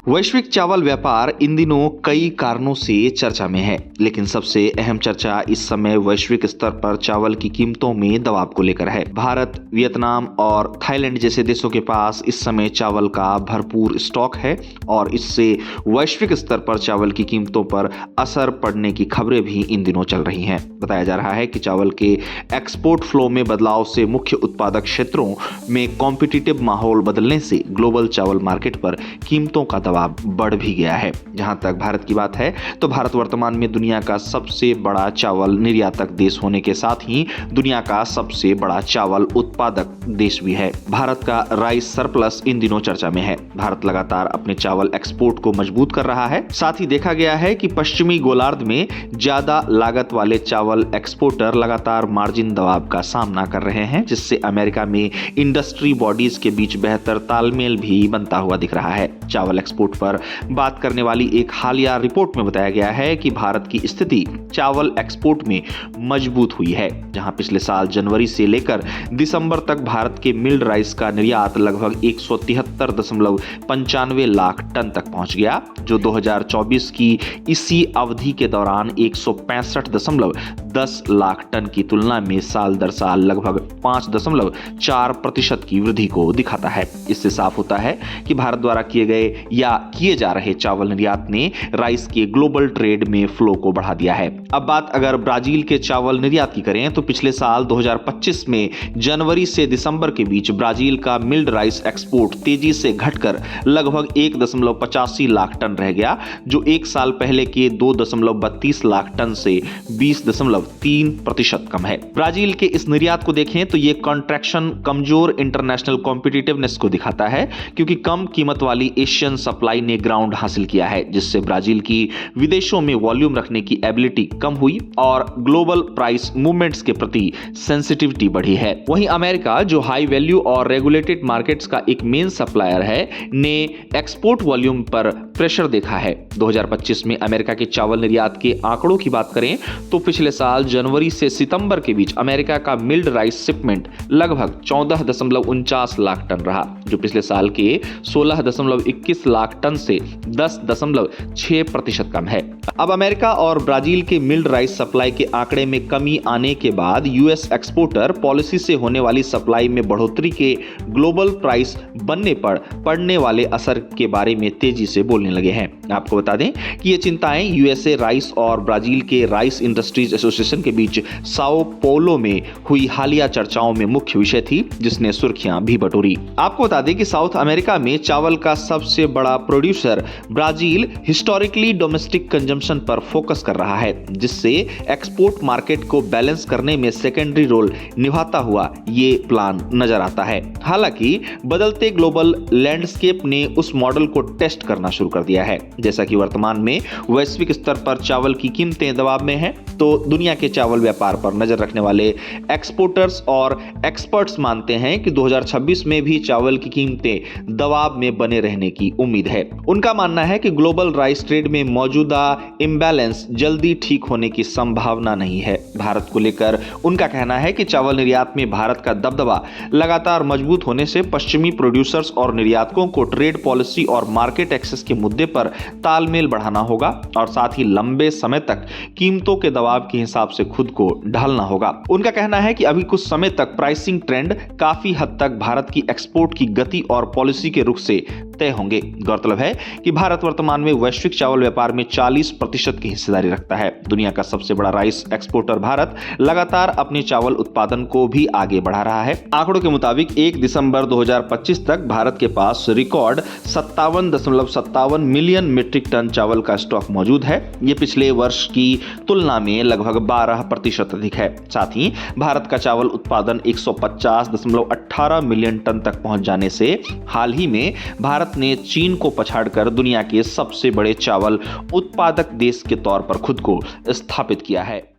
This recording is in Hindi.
वैश्विक चावल व्यापार इन दिनों कई कारणों से चर्चा में है, लेकिन सबसे अहम चर्चा इस समय वैश्विक स्तर पर चावल की कीमतों में दबाव को लेकर है। भारत, वियतनाम और थाईलैंड जैसे देशों के पास इस समय चावल का भरपूर स्टॉक है और इससे वैश्विक स्तर पर चावल की कीमतों पर असर पड़ने की खबरें भी इन दिनों चल रही हैं। बताया जा रहा है कि चावल के एक्सपोर्ट फ्लो में बदलाव से मुख्य उत्पादक क्षेत्रों में कॉम्पिटिटिव माहौल बदलने से ग्लोबल चावल मार्केट पर कीमतों का दबाव बढ़ भी गया है। जहां तक भारत की बात है तो भारत वर्तमान में दुनिया का सबसे बड़ा चावल निर्यातक देश होने के साथ ही दुनिया का सबसे बड़ा चावल उत्पादक देश भी है। भारत का राइस सरप्लस इन दिनों चर्चा में है। भारत लगातार अपने चावल एक्सपोर्ट को मजबूत कर रहा है। साथ ही देखा गया है कि पश्चिमी गोलार्ध में ज्यादा लागत वाले चावल एक्सपोर्टर लगातार मार्जिन दबाव का सामना कर रहे हैं, जिससे अमेरिका में इंडस्ट्री बॉडीज के बीच बेहतर तालमेल भी बनता हुआ दिख रहा है। चावल एक्सपोर्ट पर बात करने वाली एक हालिया रिपोर्ट में बताया गया है कि भारत की स्थिति चावल एक्सपोर्ट में मजबूत हुई है, जहां पिछले साल जनवरी से लेकर दिसंबर तक भारत के मिल्ड राइस का निर्यात लगभग 173.95 लाख टन तक पहुंच गया, जो 2024 की इसी अवधि के दौरान 165.10 लाख टन की तुलना में साल दर साल लगभग 5.4% की वृद्धि को दिखाता है। इससे साफ होता है कि भारत द्वारा किए गए या किए जा रहे चावल निर्यात ने राइस के ग्लोबल ट्रेड में फ्लो को बढ़ा दिया है। अब बात अगर ब्राजील के चावल निर्यात की करें तो पिछले साल 2025 में जनवरी से दिसंबर के बीच ब्राजील का मिल्ड राइस एक्सपोर्ट तेजी से घटकर लगभग 1.85 लाख टन रह गया, जो एक साल पहले के 2.32 लाख टन से 20.3% कम है। ब्राजील के इस निर्यात को देखें तो यह कॉन्ट्रैक्शन कमजोर इंटरनेशनल कॉम्पिटिटिवनेस को दिखाता है, क्योंकि कम कीमत वाली एशियन सप्लाई ने ग्राउंड हासिल किया है, जिससे ब्राजील की विदेशों में वॉल्यूम रखने की एबिलिटी कम हुई और ग्लोबल प्राइस मूवमेंट्स के प्रति सेंसिटिविटी बढ़ी है। वहीं अमेरिका, जो हाई वैल्यू और रेगुलेटेड मार्केट्स का एक मेन सप्लायर है, ने एक्सपोर्ट वॉल्यूम पर प्रेशर देखा है। 2025 में अमेरिका के चावल निर्यात के आंकड़ों की बात करें तो पिछले साल जनवरी से सितंबर के बीच अमेरिका का मिल्ड राइस शिपमेंट लगभग 14.49 लाख टन रहा, जो पिछले साल के 16.21 लाख टन से 10.6% कम है। अब अमेरिका और ब्राजील के मिल्ड राइस सप्लाई के आंकड़े में कमी आने के बाद यूएस एक्सपोर्टर पॉलिसी से होने वाली सप्लाई में बढ़ोतरी के ग्लोबल प्राइस बनने पर पड़ने वाले असर के बारे में तेजी से बोलने लगे हैं। आपको बता दें कि ये चिंताएं यूएसए राइस और ब्राजील के राइस इंडस्ट्रीज एसोसिएशन के बीच साओ पोलो में हुई हालिया चर्चाओं में मुख्य विषय थी, जिसने सुर्खियां भी बटोरी। आपको बता दें कि साउथ अमेरिका में चावल का सबसे बड़ा producer Brazil historically domestic consumption पर फोकस कर रहा है, जिससे एक्सपोर्ट मार्केट को बैलेंस करने में सेकेंडरी रोल निभाता हुआ ये प्लान नजर आता है। हालांकि बदलते ग्लोबल लैंडस्केप ने उस मॉडल को टेस्ट करना शुरू कर दिया है। जैसा कि वर्तमान में वैश्विक स्तर पर चावल की कीमतें दबाव में हैं, तो दुनिया के चावल व्यापार पर नजर रखने वाले एक्सपोर्टर्स और एक्सपर्ट्स मानते हैं कि 2026 में भी चावल की कीमतें दबाव में बने रहने की उम्मीद है। उनका मानना है कि ग्लोबल राइस ट्रेड में मौजूदा इम्बैलेंस जल्दी ठीक होने की संभावना नहीं है। भारत को लेकर उनका कहना है कि चावल निर्यात में भारत का दबदबा लगातार मजबूत होने से पश्चिमी प्रोड्यूसर्स और निर्यातकों को ट्रेड पॉलिसी और मार्केट एक्सेस के मुद्दे पर तालमेल बढ़ाना होगा और साथ ही लंबे समय तक कीमतों के दबाव के हिसाब से खुद को ढालना होगा। उनका कहना है कि अभी कुछ समय तक प्राइसिंग ट्रेंड काफी हद तक भारत की एक्सपोर्ट की गति और पॉलिसी के रुख से तय होंगे। गौरतलब है कि भारत वर्तमान में वैश्विक चावल व्यापार में 40% की हिस्सेदारी रखता है। दुनिया का सबसे बड़ा राइस एक्सपोर्टर भारत लगातार अपने चावल उत्पादन को भी आगे बढ़ा रहा है। आंकड़ों के मुताबिक 1 दिसंबर 2025 तक भारत के पास रिकॉर्ड 57.57 मिलियन मीट्रिक टन चावल का स्टॉक मौजूद है। ये पिछले वर्ष की तुलना में लगभग 12% अधिक है। साथ ही भारत का चावल उत्पादन 150.18 मिलियन टन तक पहुंच जाने से हाल ही में भारत ने चीन को पछाड़कर दुनिया के सबसे बड़े चावल उत्पादक देश के तौर पर खुद को स्थापित किया है।